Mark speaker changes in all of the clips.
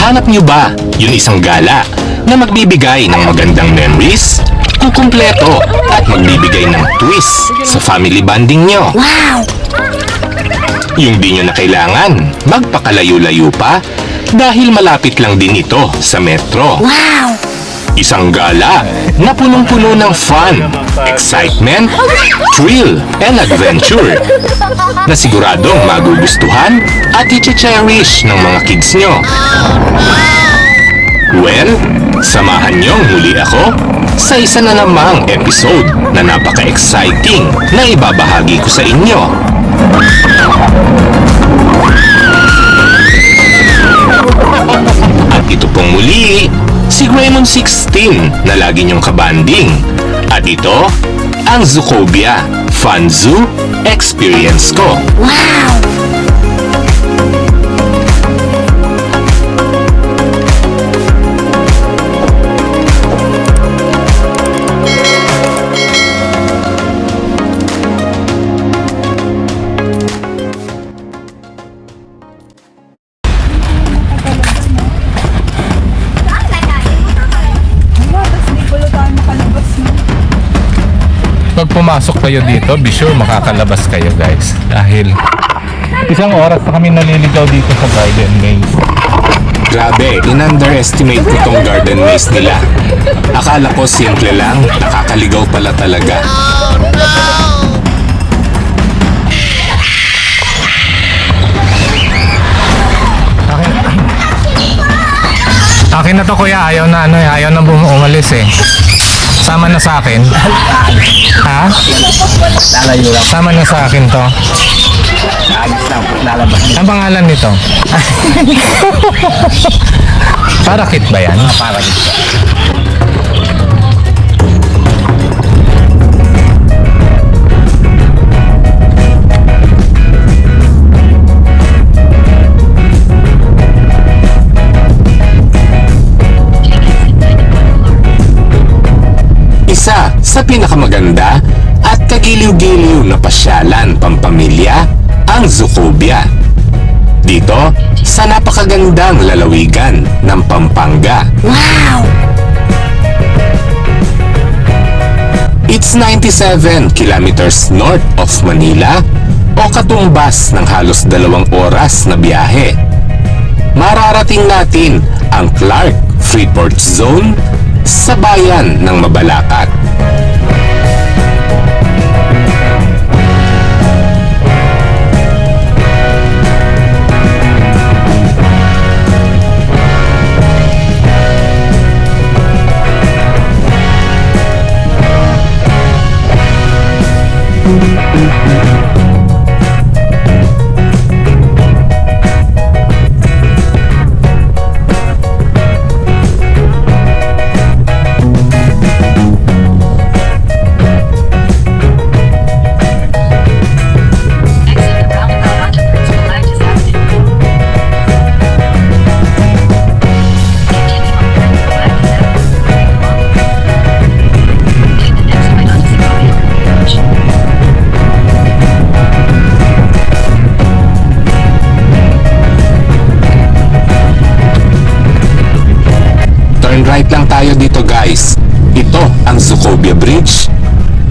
Speaker 1: Hanap niyo ba yung isang gala na magbibigay ng magandang memories, kukumpleto at magbibigay ng twist sa family bonding niyo?
Speaker 2: Wow!
Speaker 1: Yung di nyo na kailangan magpakalayo-layo pa dahil malapit lang din ito sa metro.
Speaker 2: Wow!
Speaker 1: Isang gala na punong-puno ng fun, excitement, thrill, and adventure na siguradong magugustuhan at i-cherish ng mga kids nyo. Well, samahan niyong muli ako sa isa na namang episode na napaka-exciting na ibabahagi ko sa inyo. At ito pong muli, si Greymon 16 na lagi niyong kabanding. At ito, ang Zootopia Fun Zoo Experience ko.
Speaker 2: Wow!
Speaker 3: Pag pumasok kayo dito, be sure makakalabas kayo guys. Dahil isang oras na kami naliligaw dito sa garden maze.
Speaker 1: Grabe, in-underestimate ko tong garden maze nila. Akala ko simple lang, nakakaligaw pala talaga.
Speaker 3: Akin na to kuya, ayaw na ayaw na umalis eh. Sama na sa akin. Ha?
Speaker 4: Lalayo lang.
Speaker 3: Sama na sa akin to.
Speaker 4: Ayos lang. Lalabas.
Speaker 3: Ang pangalan nito? Parakit ba yan?
Speaker 4: Para dito.
Speaker 1: Isa sa pinakamaganda at kagiliw-giliw na pasyalan pampamilya, ang Zootopia. Dito sa napakagandang lalawigan ng Pampanga.
Speaker 2: Wow!
Speaker 1: It's 97 kilometers north of Manila o katumbas ng halos 2 oras na biyahe. Mararating natin ang Clark Freeport Zone sa bayan ng Mabalacat. Right lang tayo dito guys. Ito ang Zootopia Bridge.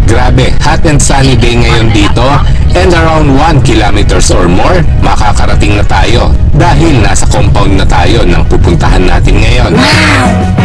Speaker 1: Grabe, hot and sunny day ngayon dito, and around 1 kilometers or more makakarating na tayo dahil nasa compound na tayo ng pupuntahan natin ngayon.
Speaker 2: Wow!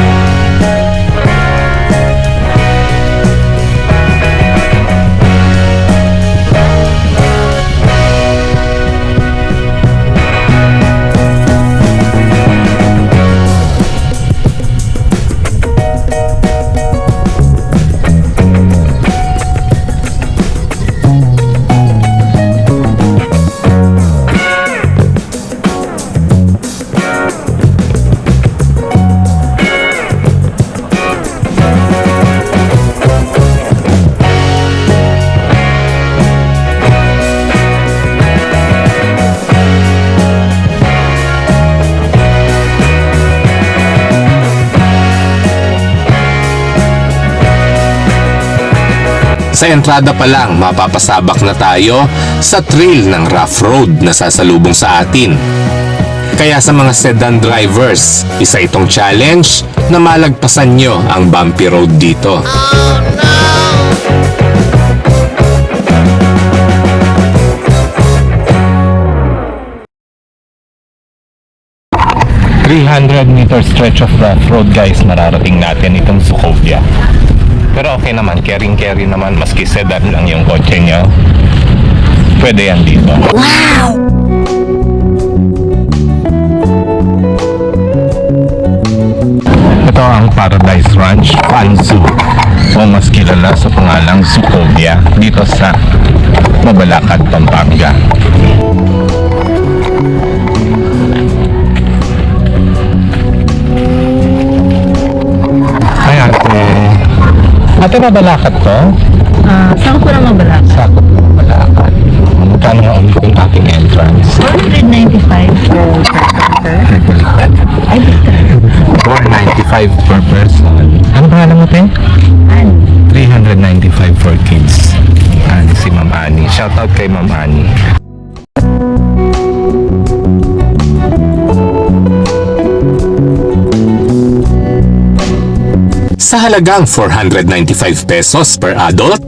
Speaker 1: Sa entrada pa lang, mapapasabak na tayo sa trail ng rough road na sasalubong sa atin. Kaya sa mga sedan drivers, isa itong challenge na malagpasan nyo ang bumpy road dito.
Speaker 3: 300-meter stretch of rough road guys, mararating natin itong Sukovia. Pero okay naman, carry naman, maski sedan lang yung kotse nyo. Pwede yan dito.
Speaker 2: Wow!
Speaker 3: Ito ang Paradise Ranch Fan Zoo, o mas kilala sa pangalang Sukovia, dito sa Mabalacat, Pampanga. Ay ate, ate Mabalacat to?
Speaker 2: Saan ko na mabalak?
Speaker 3: Sakop ng Mabalacat. Magkano nga ulit yung ating entrance?
Speaker 2: 195 per person.
Speaker 3: 495 per person. Ano pangalan mo, te? 395 for kids. Ani si Ma'am Ani. Shoutout kay Ma'am Ani.
Speaker 1: Sa halagang 495 pesos per adult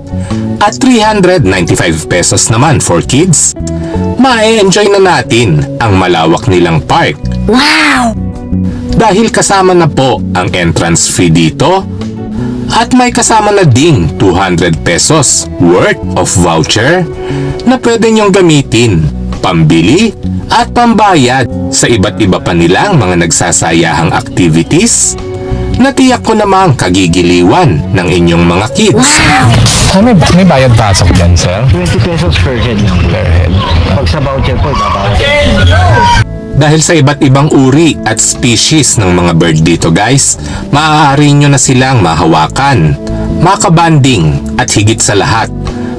Speaker 1: at 395 pesos naman for kids, ma-enjoy na natin ang malawak nilang park.
Speaker 2: Wow!
Speaker 1: Dahil kasama na po ang entrance fee dito at may kasama na ding 200 pesos worth of voucher na pwede nyong gamitin, pambili at pambayad sa iba't iba pa nilang mga nagsasayahang activities na tiyak ko namang kagigiliwan ng inyong mga kids.
Speaker 3: May bayad pasok dyan, sir?
Speaker 4: 20 pesos per head lang.
Speaker 3: Per head.
Speaker 4: Pag sa voucher po, ibabawas.
Speaker 1: Dahil sa iba't ibang uri at species ng mga bird dito guys, maaari nyo na silang mahawakan, makabanding at higit sa lahat,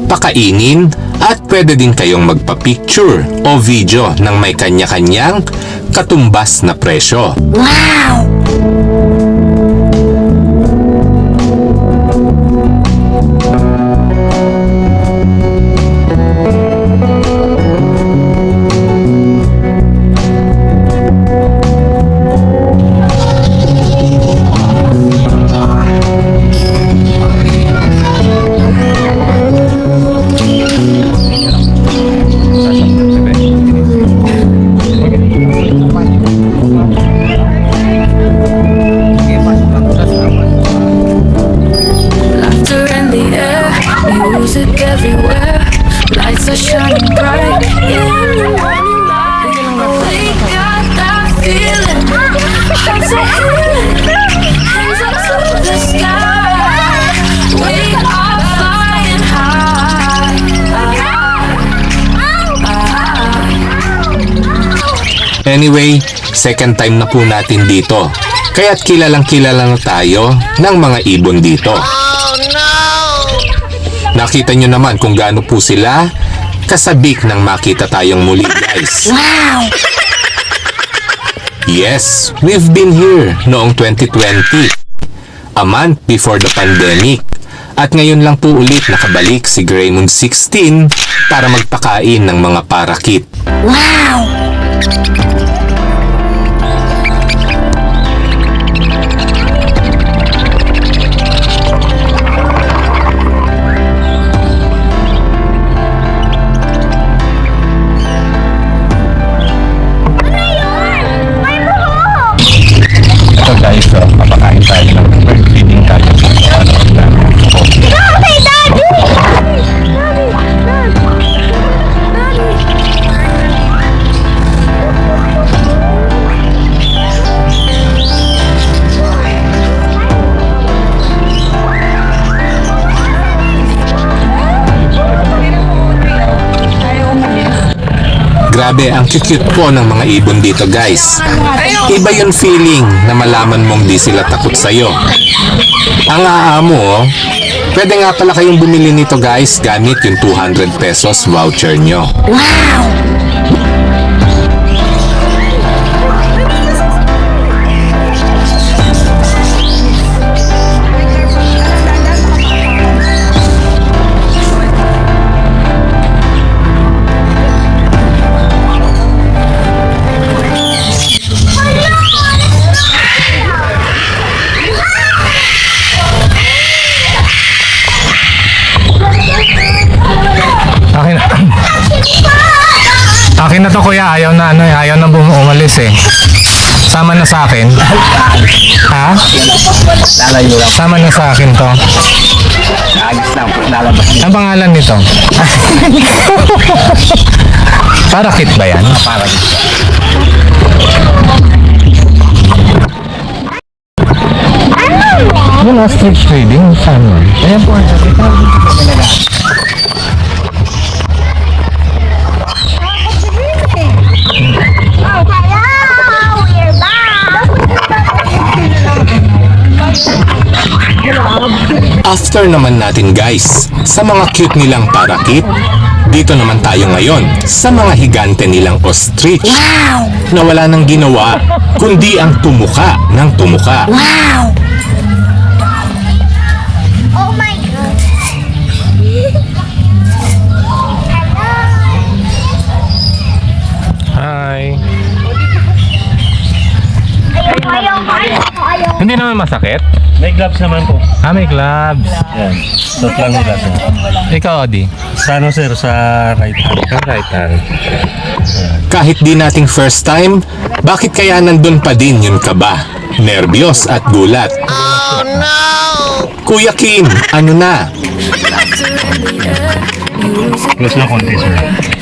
Speaker 1: pakainin at pwede din kayong magpa-picture o video ng may kanya-kanyang katumbas na presyo.
Speaker 2: Wow!
Speaker 5: Laughter in the air, music everywhere. Lights are shining bright in the morning light. We got that feeling, hearts are healing, hands up to the sky. We are flying high.
Speaker 1: Anyway, second time na po natin dito. Kaya't kilalang kilala na tayo ng mga ibon dito. Nakita nyo naman kung gaano po sila kasabik nang makita tayong muli guys.
Speaker 2: Wow!
Speaker 1: Yes, we've been here noong 2020, a month before the pandemic. At ngayon lang po ulit nakabalik si Greymon 16 para magpakain ng mga parakit.
Speaker 2: Wow!
Speaker 3: Ito guys, so, papakain tayo ng bird feeding tayo sa ano ng Sukovia.
Speaker 2: Hey, Daddy!
Speaker 1: Grabe, ang cute po ng mga ibon dito guys. Iba yung feeling na malaman mong di sila takot sa'yo. Ang aamo, oh. Pwede nga pala kayong bumili nito guys gamit yung 200 pesos voucher nyo.
Speaker 2: Wow!
Speaker 3: Akin na to kuya, ayaw na umalis eh. Sama na sa akin. Ha?
Speaker 4: Lalayo lang.
Speaker 3: Sama na sa akin to.
Speaker 4: Alis lang po. Lalabas niya.
Speaker 3: Ang pangalan nito? Parakit ba yan?
Speaker 4: Para dito.
Speaker 3: Yung ostrich trading, saan yun?
Speaker 4: Ayan po.
Speaker 1: After naman natin guys, sa mga cute nilang parakit, dito naman tayo ngayon sa mga higante nilang ostrich
Speaker 2: Wow!
Speaker 1: na wala nang ginawa kundi ang tumuka ng tumuka.
Speaker 2: Wow! Oh my God!
Speaker 3: Hi. Hindi naman masakit?
Speaker 4: May gloves naman po.
Speaker 3: May gloves.
Speaker 4: Yan. Stop lang nila sir.
Speaker 3: Ikaw, Odi?
Speaker 4: Sa ano sir? Sa right hand.
Speaker 3: Right hand.
Speaker 1: Kahit di nating first time, bakit kaya nandun pa din yung kaba, nerbiyos at gulat? Oh no! Kuya Kim, ano na?
Speaker 4: Close lang konti sir.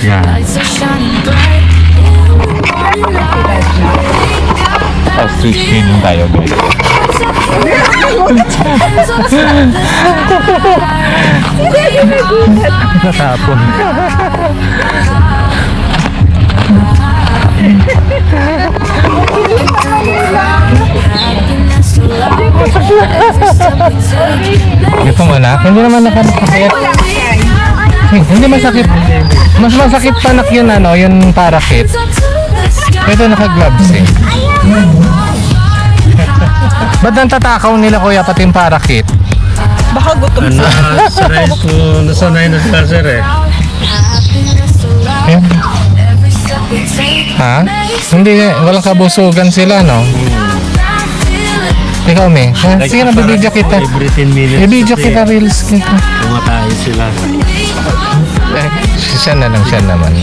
Speaker 4: Yan.
Speaker 5: Lights are shining bright in the morning light.
Speaker 3: Ostrich trading tayo, guys. Natapon. Ito mo na, hindi naman nakakasakit. Hindi masakit. Mas masakit pa nak yun yung parakit. Ito naka-gloves eh. Ba't nang tatakaw nila kuya pati yung parakit?
Speaker 4: Nasanay na sila sir eh.
Speaker 3: Ayan. Ha? Hindi, walang kabusugan sila, no? Ikaw, me. Ha? Sige na, bibidyo kita.
Speaker 4: Every 10 minutes.
Speaker 3: Bibidyo kita, reels kita.
Speaker 4: Tumatay sila.
Speaker 3: Siya na lang, siya naman.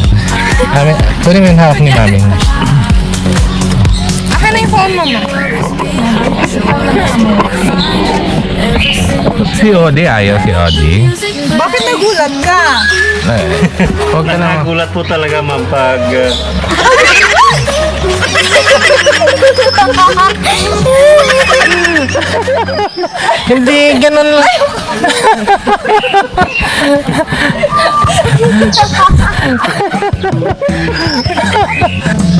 Speaker 3: Kunin mo yung hawak ni mami.
Speaker 2: Akin na yung phone mo, ma.
Speaker 3: Si Odi, ayaw si Odi.
Speaker 2: Bakit nagulat ka?
Speaker 3: Huwag ka na.
Speaker 4: Nagulat po talaga ma'am pag
Speaker 3: Hindi, ganun lang.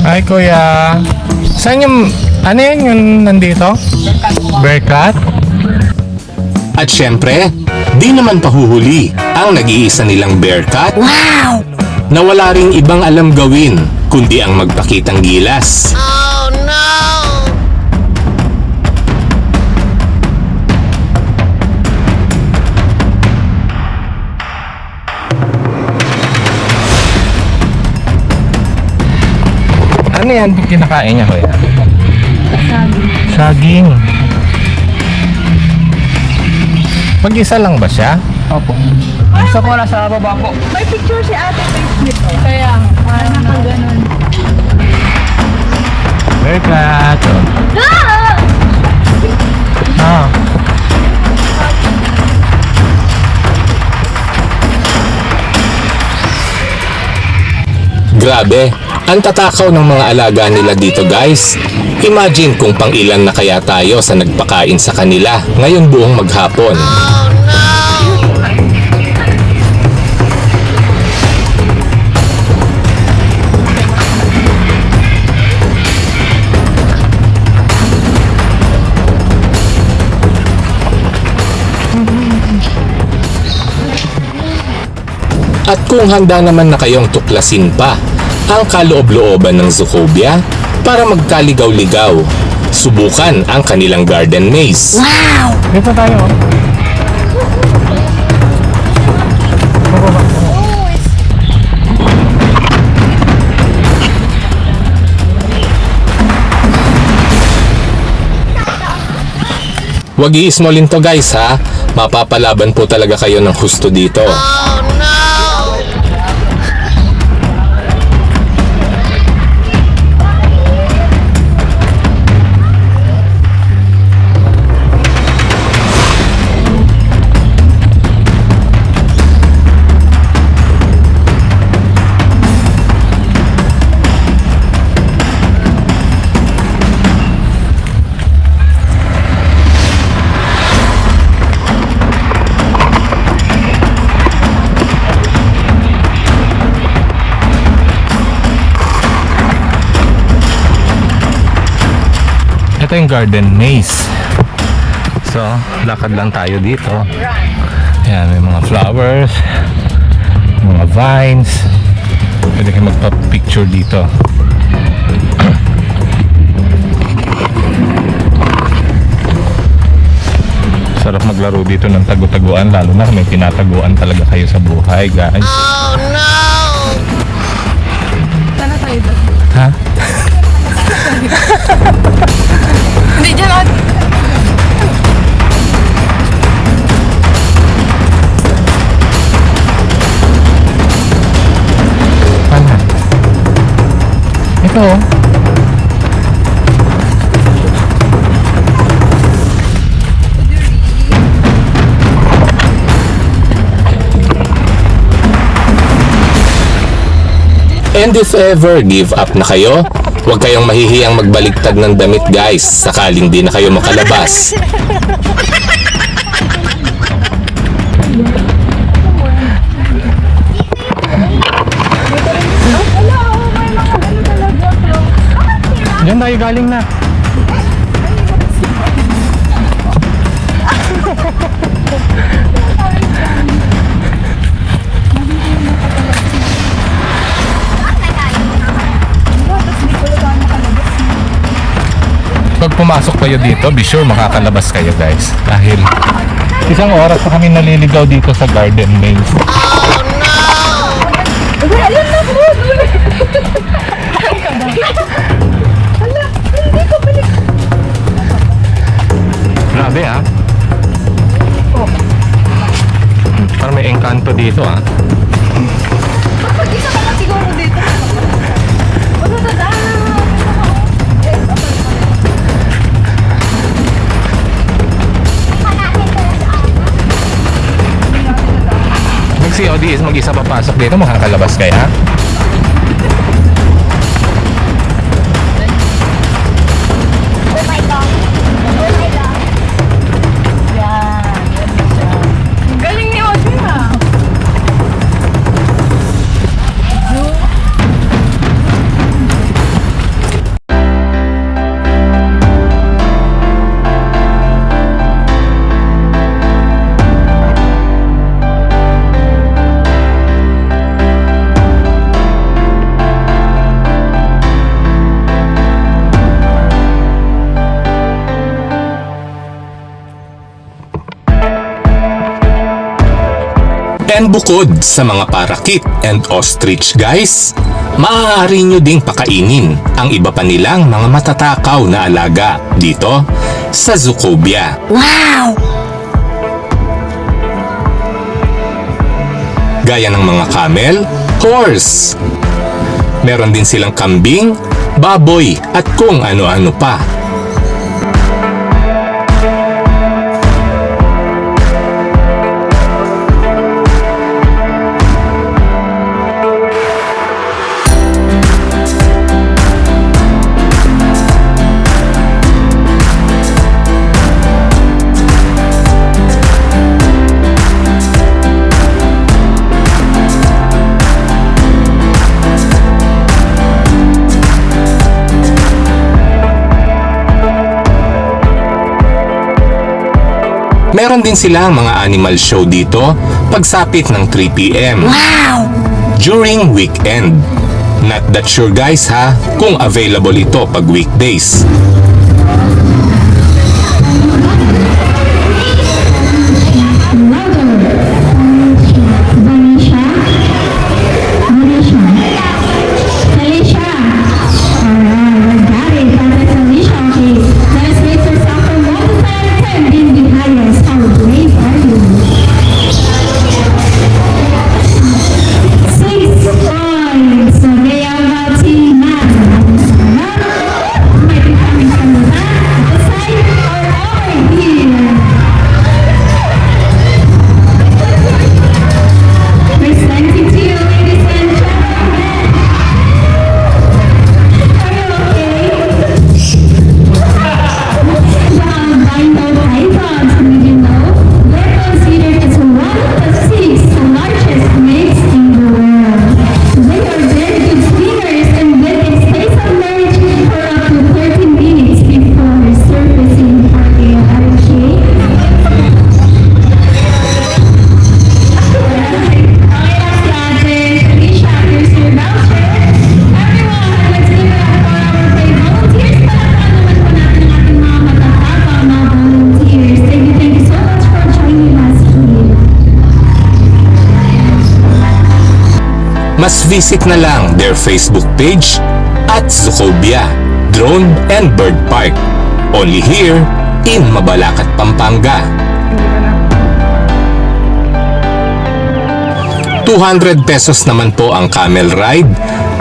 Speaker 3: Ay, kuya. Saan yung... Ano yun yung nandito? Bearcat?
Speaker 1: At syempre, di naman pahuhuli ang nag-iisa nilang bearcat
Speaker 2: Wow!
Speaker 1: na wala ring ibang alam gawin kundi ang magpakitang gilas.
Speaker 3: Ano yan? Kinakain niya, kuya? Saging. Mag-isa lang ba siya?
Speaker 4: Opo. Gusto ko na sa baba po.
Speaker 2: May picture si ate Facebook. Kaya, parang nakaganon.
Speaker 3: Bearcat. Ah.
Speaker 1: Grabe, ang tatakaw ng mga alaga nila dito guys. Imagine kung pang ilan na kaya tayo sa nagpakain sa kanila ngayon buong maghapon. At kung handa naman na kayong tuklasin pa ang kaloob-looban ng Zoocobia para magkaligaw-ligaw, subukan ang kanilang garden maze.
Speaker 2: Wow!
Speaker 3: Dito tayo.
Speaker 1: Huwag i-smallin to guys ha, mapapalaban po talaga kayo ng husto dito.
Speaker 3: Ito yung garden maze. So, lakad lang tayo dito. Ayan, may mga flowers, mga vines. Pwede kayo magpa-picture dito. Sarap maglaro dito ng tagu-taguan, lalo na kung may tinataguan talaga kayo sa buhay, guys.
Speaker 2: Sana tayo doon.
Speaker 3: Ha?
Speaker 2: Hindi dyan ako.
Speaker 3: Ano? Ito, oh.
Speaker 1: And if ever give up na kayo, huwag kayong mahihiyang magbaligtad ng damit guys, sakaling di na kayo makalabas.
Speaker 3: Diyan tayo galing na. Pag pumasok kayo dito, be sure makakalabas kayo guys. Dahil isang oras pa kami naliligaw dito sa garden maze. Grabe ah. Parang may engkanto dito ah.
Speaker 2: Pag-isa ka lang siguro dito.
Speaker 3: Pag si Odi is mag-isa papasok dito, makakalabas kaya?
Speaker 2: Galing ni Odi ah.
Speaker 1: And bukod sa mga parakit and ostrich guys, maaari nyo ding pakainin ang iba pa nilang mga matatakaw na alaga dito sa Zoocobia.
Speaker 5: Wow!
Speaker 1: Gaya ng mga camel, horse. Meron din silang kambing, baboy at kung ano-ano pa. Meron din silang mga animal show dito pagsapit ng 3 p.m.
Speaker 5: Wow!
Speaker 1: during weekend. Not that sure guys ha kung available ito pag weekdays.
Speaker 5: So they are not team man. Might be coming from the
Speaker 1: Mas visit na lang their Facebook page at Zoocobia, Drone and Bird Park. Only here in Mabalacat, Pampanga. 200 pesos naman po ang camel ride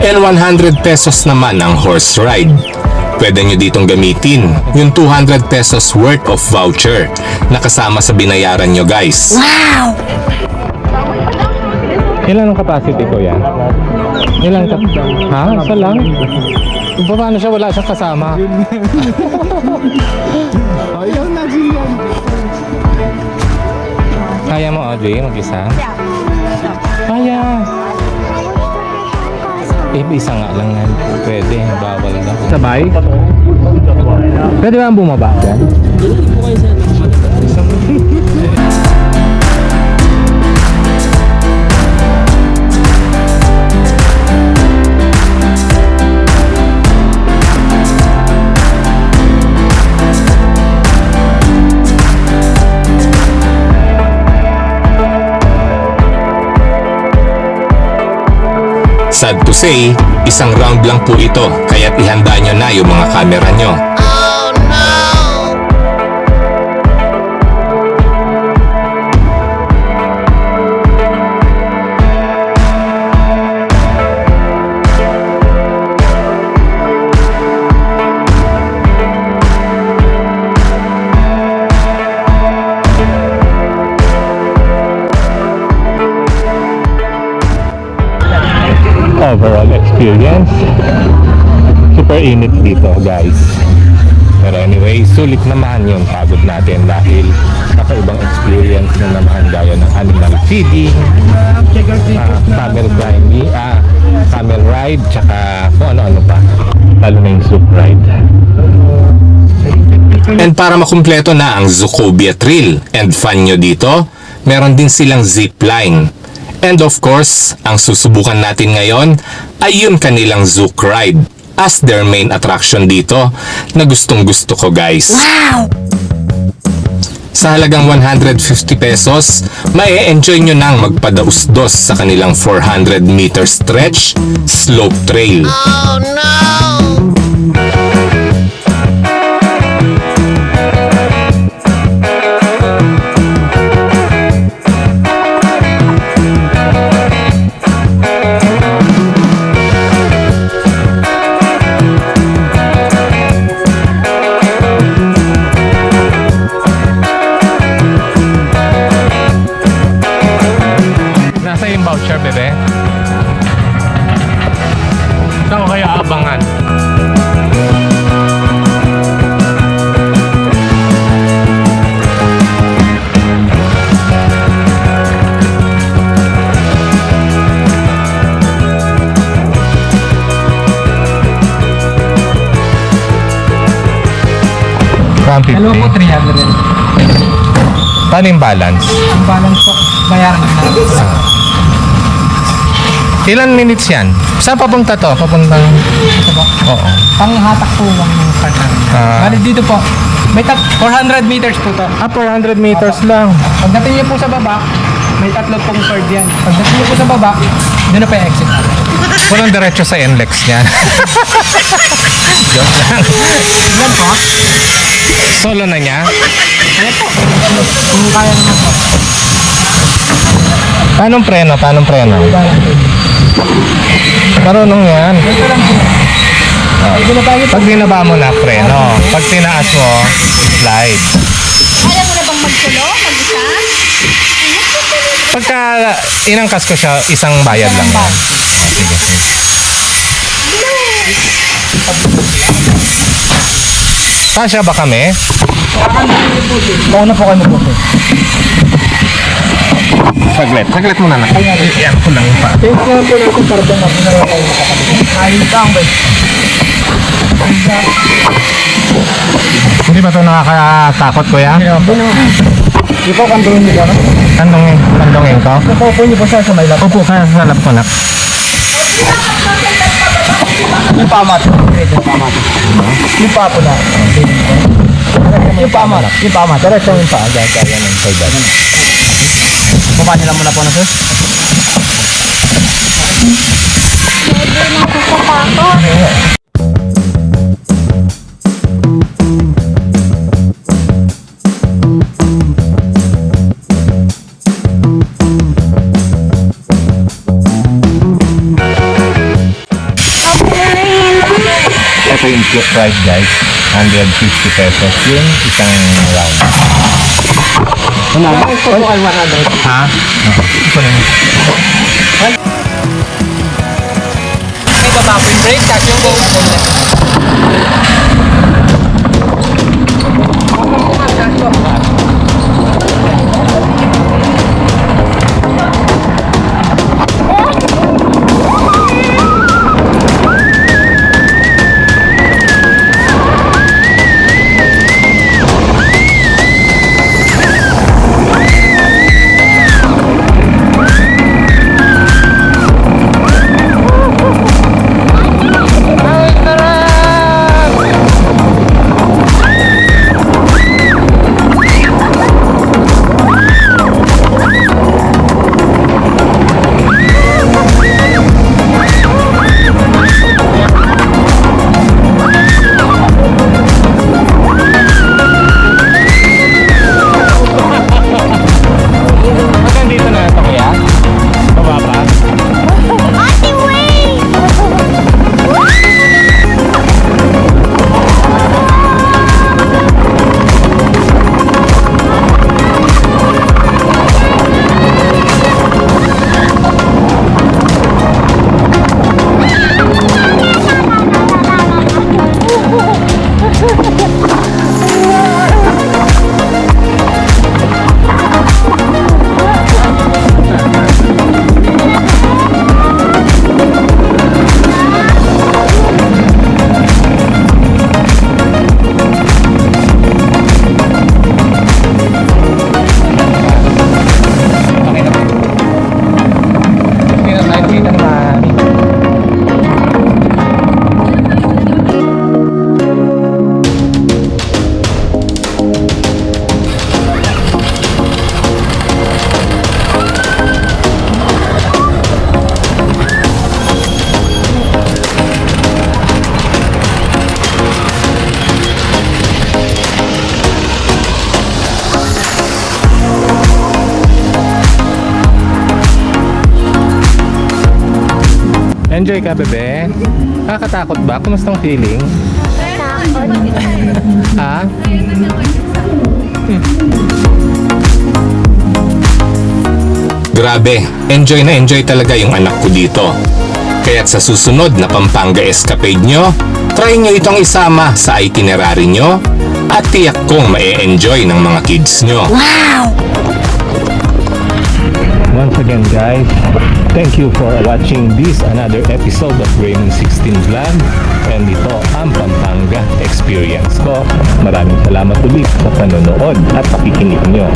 Speaker 1: and 100 pesos naman ang horse ride. Pwede nyo ditong gamitin yung 200 pesos worth of voucher na kasama sa binayaran nyo, guys.
Speaker 3: Ilan ang capacity ko yan? Ilan ka? Ha? Isa lang? Paano siya? Wala siyang kasama. Kaya mo, Audrey, mag-isa? Kaya. Isa nga lang yan. Pwede, bawal daw. Sabay? Pwede ba ang bumaba dyan?
Speaker 1: Sad to say, isang round lang po ito, kaya't ihanda nyo na yung mga camera nyo.
Speaker 3: Overall experience, super init dito, guys. Pero anyway, sulit naman yung pagod natin dahil kakaibang experience na naman gaya ng animal feeding, camel grinding, camel ride, tsaka kung ano-ano pa, lalo na yung zoop ride.
Speaker 1: And para makumpleto na ang Zoocobia Thrill and fun nyo dito, meron din silang zipline. And of course, ang susubukan natin ngayon ay yung kanilang Zook ride as their main attraction dito na gustong gusto ko, guys. Wow! Sa halagang 150 pesos, mae-enjoy nyo nang magpadausdos sa kanilang 400 meter stretch slope trail. Oh no!
Speaker 3: Voucher, bebe. Saan ko kaya abangan?
Speaker 4: Dalawa po, 300 rin.
Speaker 3: Paano yung balance?
Speaker 4: Yung balance po, bayaran na.
Speaker 3: Ilan minutes yan? Saan papunta to? Papuntang...
Speaker 4: Ito po.
Speaker 3: Oo.
Speaker 4: Panghatak po ang card namin. Bali dito po. May 400 meters po to.
Speaker 3: 400 meters lang.
Speaker 4: Pagdating niyo po sa baba, may tatlo pong card yan. Pagdating niyo po sa baba, doon na pa yung exit.
Speaker 3: Walang diretso sa NLEX niyan. Joke lang.
Speaker 4: Ilan po?
Speaker 3: Solo na niya?
Speaker 4: Kaya po. Kung kaya naman po.
Speaker 3: Paanong preno? Paanong preno? Marunong yan.
Speaker 4: Ito lang po.
Speaker 3: Pag binaba mo na, preno. Pag tinaas mo, slide.
Speaker 2: Kaya mo na bang magsulo? Mag-isa?
Speaker 3: Pagka inangkas ko siya, isang bayad lang yan. Sige, sige. Kasya ba kami?
Speaker 4: Mauna po kayo po.
Speaker 3: Saglit muna na. Yan ko lang pa.
Speaker 4: Thank you po natin para doon na po na kayo. Ayun lang ba?
Speaker 3: Hindi ba ito nakakatakot, kuya?
Speaker 4: Di po kanduhin niyo ba?
Speaker 3: Kandongin ko?
Speaker 4: Upo niyo po sa may lap.
Speaker 3: Upo ka sa lap ko, nak.
Speaker 4: Yung pamat. Yung papo na. Yung pamat. Yung pamat.
Speaker 3: Diretso yung pa. Gaya ng side.
Speaker 4: Baba nila muna po na sir.
Speaker 3: Ito yung cute ride guys. 150 pesos yung isang round.
Speaker 4: Ito po ay 100.
Speaker 3: Ha? Ito na yun.
Speaker 4: May baba po yung brake, tapos yung go.
Speaker 3: Hanggang dito na ito kuya? Baba pa? Okay na po. Hindi na tayo dito na marami. Enjoy ka, bebe? Nakakatakot ba? Kumusta ang feeling? Ha?
Speaker 1: Grabe, enjoy na enjoy talaga yung anak ko dito. Kaya't sa susunod na Pampanga escapade nyo, try nyo itong isama sa itinerary nyo at tiyak kong ma-enjoy ng mga kids nyo.
Speaker 3: Once again guys, thank you for watching this another episode of Raymond 16 Vlog, and ito ang Pampanga experience ko. Maraming salamat ulit sa panonood at pakikinig nyo.